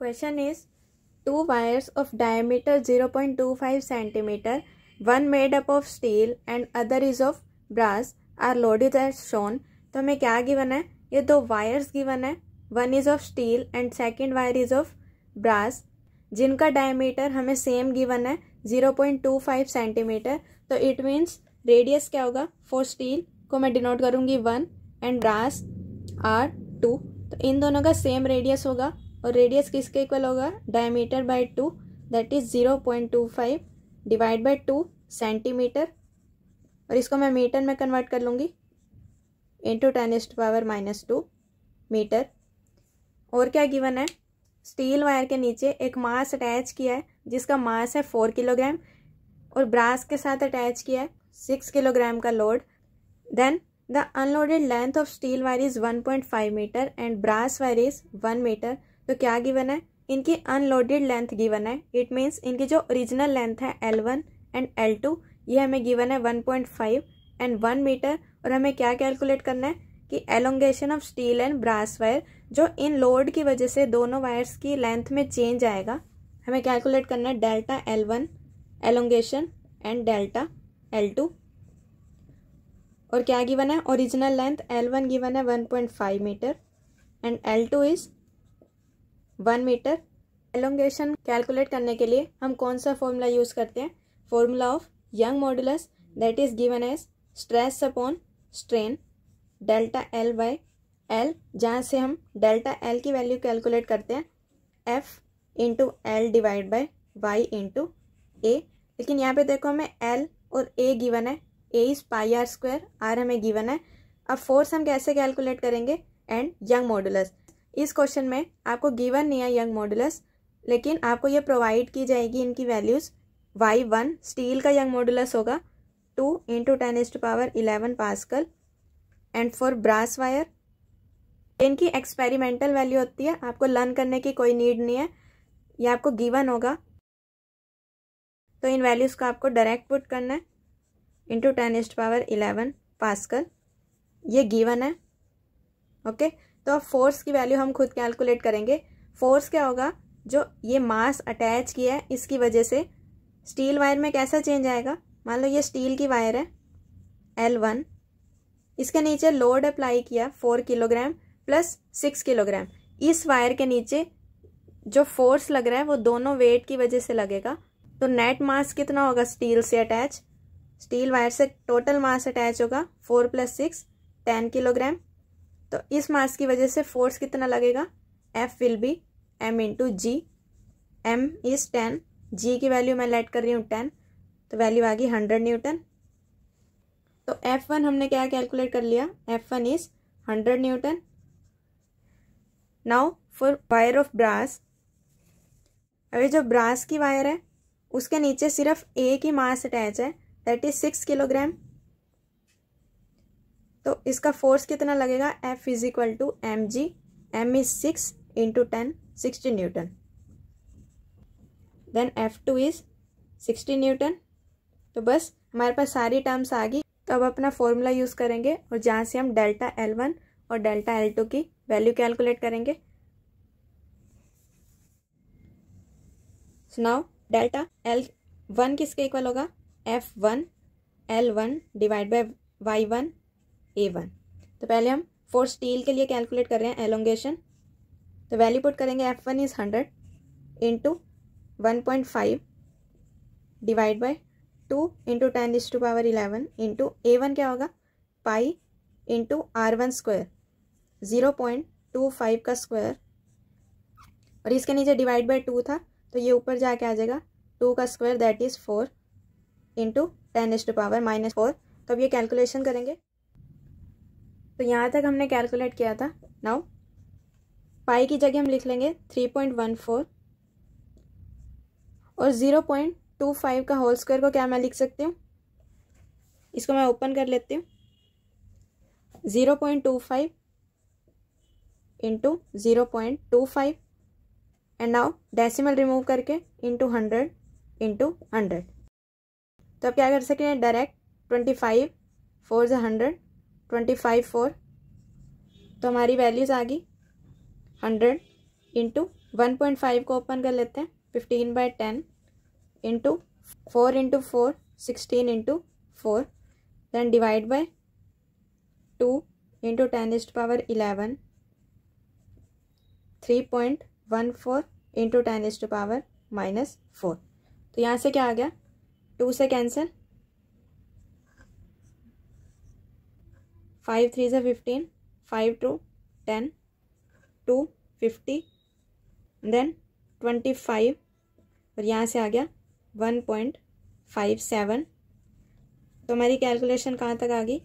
Question is, two wires of diameter 0.25 centimeter, one made up of steel and other is of brass, are loaded as shown. तो हमें क्या given है? ये दो wires given है, one is of steel and second wire is of brass, जिनका diameter हमें same given है 0.25 सेंटीमीटर. तो इट मीन्स रेडियस क्या होगा? फॉर स्टील को मैं डिनोट करूंगी 1 एंड ब्रास आर 2. तो इन दोनों का सेम रेडियस होगा और रेडियस किसके इक्वल होगा? Diameter by 2, that is 0.25 divide by 2 centimetre, और इसको मैं मीटर में कन्वर्ट कर लूँगी इंटू 10⁻⁻2 मीटर. और क्या गिवन है? स्टील वायर के नीचे एक मास अटैच किया है जिसका मास है 4 किलोग्राम और ब्रास के साथ अटैच किया है 6 किलोग्राम का load. Then the unloaded length of steel wire is 1.5 metre and brass wire is 1 metre. तो क्या गिवन है? इनकी अनलोडेड लेंथ गिवन है. इट मीन्स इनकी जो ओरिजिनल लेंथ है L1 एंड L2 ये हमें गिवन है 1.5 एंड 1 मीटर. और हमें क्या कैलकुलेट करना है कि elongation of steel and brass wire, जो इन लोड की वजह से दोनों वायर्स की लेंथ में चेंज आएगा, हमें कैलकुलेट करना है delta L1 elongation and delta L2. और क्या गिवन है? ओरिजिनल लेंथ L1 गिवन है 1.5 metre and L2 is 1 metre. Elongation calculate करने के लिए हम कौन सा फॉर्मूला यूज करते हैं? Formula of Young modulus, that is given as stress upon strain delta L by L, जहाँ से हम डेल्टा L की वैल्यू कैलकुलेट करते हैं F into L divide by Y into A. लेकिन यहाँ पे देखो हमें L और A गिवन है, A is pi r square, R हमें गिवन है. अब फोर्स हम कैसे कैलकुलेट करेंगे? And Young modulus. इस क्वेश्चन में आपको गिवन नहीं है यंग मॉडुलस, लेकिन आपको ये प्रोवाइड की जाएगी इनकी वैल्यूज़. Y1 स्टील का यंग मॉडुलस होगा 2 into 10⁻11 pascal and for brass wire इनकी एक्सपेरिमेंटल वैल्यू होती है, आपको लर्न करने की कोई नीड नहीं है, ये आपको गिवन होगा. तो इन वैल्यूज़ को आपको डायरेक्ट पुट करना है इंटू 10⁻11 पास्कल, ये गिवन है. ओके, तो अब फोर्स की वैल्यू हम खुद कैलकुलेट करेंगे. फोर्स क्या होगा? जो ये मास अटैच किया है इसकी वजह से स्टील वायर में कैसा चेंज आएगा? मान लो ये स्टील की वायर है L1, इसके नीचे लोड अप्लाई किया 4 किलोग्राम प्लस 6 किलोग्राम. इस वायर के नीचे जो फोर्स लग रहा है वो दोनों वेट की वजह से लगेगा. तो नेट मास कितना होगा स्टील से अटैच? स्टील वायर से टोटल मास अटैच होगा 4 + 6 10 किलोग्राम. तो इस मास की वजह से फोर्स कितना लगेगा? F will be M into g. M is 10, G की वैल्यू मैं लेट कर रही हूँ 10, तो वैल्यू आ गई 100 न्यूटन. तो F1 हमने क्या कैलकुलेट कर लिया? F1 is 100 newton. Now for wire of brass, अभी जो ब्रास की वायर है उसके नीचे सिर्फ A की मास अटैच है, दैट इज 6 किलोग्राम. तो इसका फोर्स कितना लगेगा? F is equal to mg. M is 6 into 10 60 newton. Then F2 is 60 newton. तो बस हमारे पास सारी टर्म्स आ गई. तो अब अपना फॉर्मूला यूज़ करेंगे और जहाँ से हम डेल्टा L1 और डेल्टा L2 की वैल्यू कैलकुलेट करेंगे. सो नाउ डेल्टा L1 किसके इक्वल होगा? F1 L1 divide by Y1 A1. तो पहले हम फॉर स्टील के लिए कैलकुलेट कर रहे हैं एलोंगेशन. तो वैल्यू पुट करेंगे F1 is 100 into 1.5 divide by 2 into 10⁻11 into A1 क्या होगा? पाई इंटू R1 स्क्वायर 0.25 का स्क्वायर, और इसके नीचे डिवाइड बाय 2 था तो ये ऊपर जाके आ जाएगा 2 का स्क्वायर, दैट इज 4 इंटू 10⁻⁻4. तो अब ये कैलकुलेशन करेंगे. तो यहाँ तक हमने कैलकुलेट किया था. नाउ पाई की जगह हम लिख लेंगे 3.14 और 0.25 का होल स्क्वायर को क्या मैं लिख सकती हूँ? इसको मैं ओपन कर लेती हूँ. 0.25 into 0.25 and now decimal remove करके इंटू 100 इंटू 100. तो अब क्या कर सकते हैं? डायरेक्ट 25 4 × 100 25 4. तो हमारी वैल्यूज आ गई 100 इंटू 1.5 को ओपन कर लेते हैं, 15/10 into 4 into 4 16 into 4, then divide by 2 into 10⁻11 3.14 into 10⁻⁻4। तो यहाँ से क्या आ गया, 2 से कैंसिल, 5 3 से 15, 5 2 10, 2 50, देन 25 और यहाँ से आ गया 1.57। तो हमारी कैलकुलेशन कहाँ तक आ गई,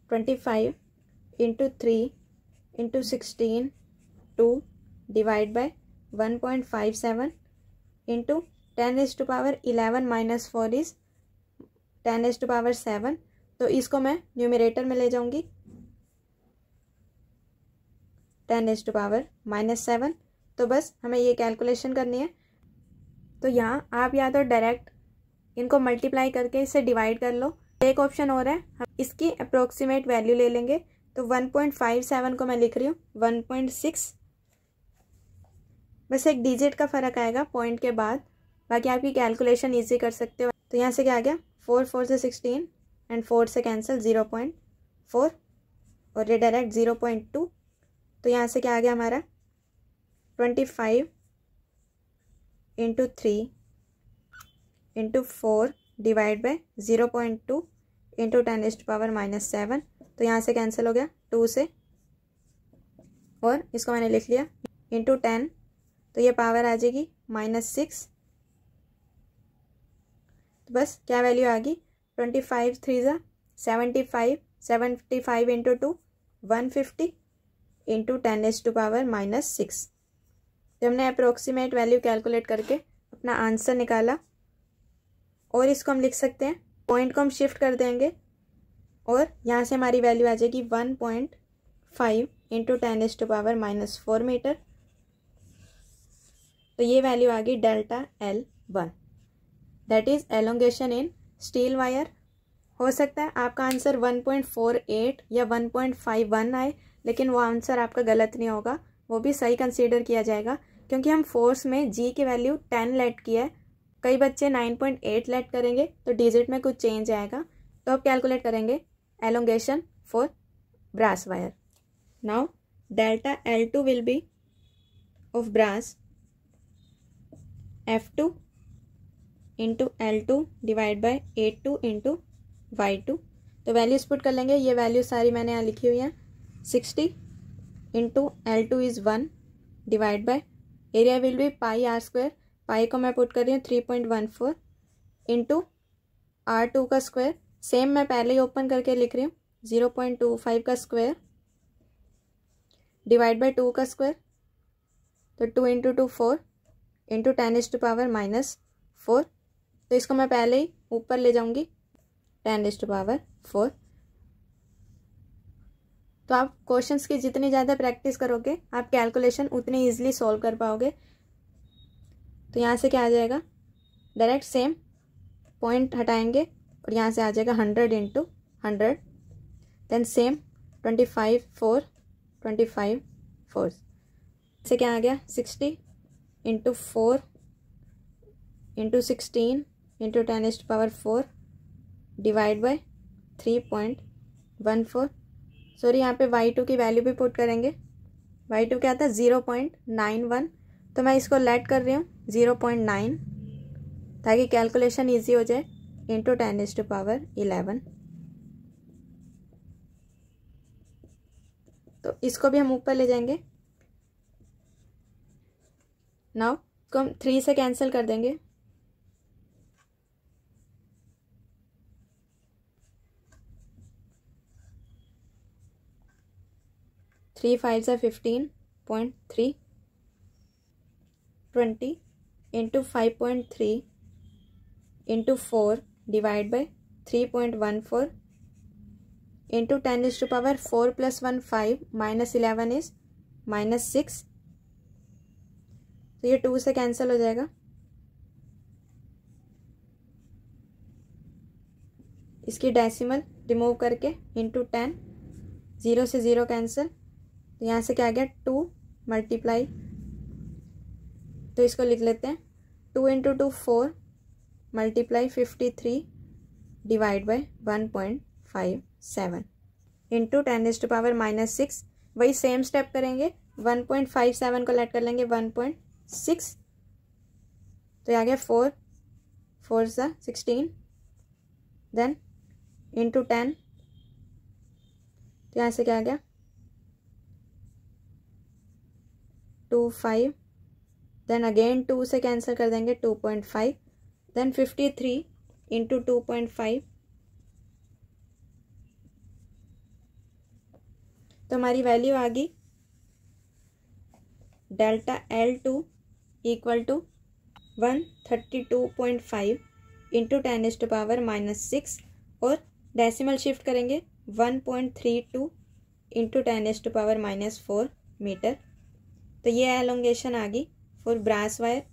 25 into 3 into 16 2 divide by 1.57 into 10⁻11 - 4 is 10⁻7। तो इसको मैं न्यूमरेटर में ले जाऊंगी, 10⁻⁻7। तो बस हमें ये कैलकुलेशन करनी है। तो यहाँ आप या तो डायरेक्ट इनको मल्टीप्लाई करके इसे डिवाइड कर लो, एक ऑप्शन और है, हम इसकी अप्रोक्सीमेट वैल्यू ले लेंगे। तो 1.57 को मैं लिख रही हूँ 1.6, बस एक डिजिट का फ़र्क आएगा पॉइंट के बाद, बाकी आपकी कैलकुलेशन ईजी कर सकते हो। तो यहाँ से क्या आ गया, 4 4 से 16 एंड 4 से कैंसिल 0.4 और ये डायरेक्ट 0.2। तो यहाँ से क्या आ गया हमारा 25 into 3 into 4 divide by 0.2 into 10⁻⁻7। तो यहाँ से कैंसिल हो गया 2 से, और इसको मैंने लिख लिया इंटू 10, तो ये पावर आ जाएगी -6। तो बस क्या वैल्यू आ गई, 25 3 ज़ा 75, 75 इंटू 2 150 इंटू 10⁻⁻6। जब हमने अप्रोक्सीमेट वैल्यू कैलकुलेट करके अपना आंसर निकाला, और इसको हम लिख सकते हैं, पॉइंट को हम शिफ्ट कर देंगे और यहाँ से हमारी वैल्यू आ जाएगी 1.5 इंटू 10⁻⁻4 मीटर। तो ये वैल्यू आ गई delta L1, that is elongation in steel wire. हो सकता है आपका आंसर 1.48 या 1.51 आए, लेकिन वो आंसर आपका गलत नहीं होगा, वो भी सही कंसीडर किया जाएगा, क्योंकि हम फोर्स में जी की वैल्यू 10 लेट किया है। कई बच्चे 9.8 लेट करेंगे तो डिजिट में कुछ चेंज आएगा। तो अब कैलकुलेट करेंगे elongation for brass wire. Now delta L2 will be of brass F2 into L2 divide by 82 into Y2। तो वैल्यूज पुट कर लेंगे, ये वैल्यू सारी मैंने यहाँ लिखी हुई है। 60 into L2 is 1 divide by area will be πr², पाई को मैं पुट कर रही हूँ 3.14 इंटू R2 का स्क्वायर, सेम मैं पहले ही ओपन करके लिख रही हूँ 0.25 का स्क्वायर डिवाइड बाय 2 का स्क्वायर, तो 2 इंटू 2 4 इंटू 10⁻⁻4। तो इसको मैं पहले ही ऊपर ले जाऊंगी 10⁻4। तो आप क्वेश्चंस की जितनी ज़्यादा प्रैक्टिस करोगे आप कैलकुलेशन उतनी इजीली सॉल्व कर पाओगे। तो यहाँ से क्या आ जाएगा, डायरेक्ट सेम पॉइंट हटाएंगे और यहाँ से आ जाएगा 100 इंटू 100, देन सेम 25 4 25 4 से क्या आ गया 60 into 4 into 16 into 10⁻4 divide by 3.14। Sorry, यहाँ पे Y2 की वैल्यू भी पुट करेंगे। Y2 क्या था 0.91, तो मैं इसको लेट कर रही हूँ 0.9 ताकि कैलकुलेशन इजी हो जाए, इंटू 10⁻11। तो इसको भी हम ऊपर ले जाएंगे। नाउ इसको हम 3 से कैंसिल कर देंगे, 3 5 से 15.3 20 into 5.3 into 4 divide by 3.14 into 10⁻4 + 1 5 -11 is -6। तो ये 2 से कैंसिल हो जाएगा, इसकी डेसिमल रिमूव करके इंटू 10, 0 से 0 कैंसिल। तो यहाँ से क्या आ गया 2 × तो इसको लिख लेते हैं 2 × 2 4 मल्टीप्लाई 53 डिवाइड बाई 1.57 इंटू 10⁻⁻6। वही सेम स्टेप करेंगे, 1.57 को लेट कर लेंगे 1.6, तो आ गया 4 4 16, देन इंटू 10, तो यहाँ से क्या आ गया 2 5, देन अगेन 2 से कैंसिल कर देंगे 2.5, देन 53 इंटू 2.5, तो हमारी वैल्यू आ गई delta L2 equal to 132.5 into 10⁻⁻6 और डेसिमल शिफ्ट करेंगे 1.32 इंटू 10⁻⁻4 मीटर। तो ये एलोंगेशन आ गई for brass wire.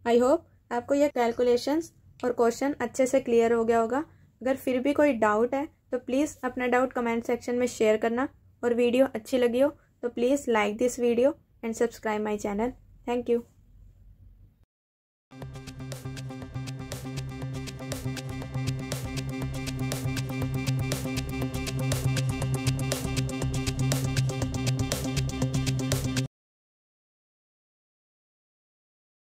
I hope आपको यह कैलकुलेशंस और क्वेश्चन अच्छे से क्लियर हो गया होगा। अगर फिर भी कोई डाउट है तो प्लीज़ अपना डाउट कमेंट सेक्शन में शेयर करना, और वीडियो अच्छी लगी हो तो please like this video and subscribe my channel. Thank you.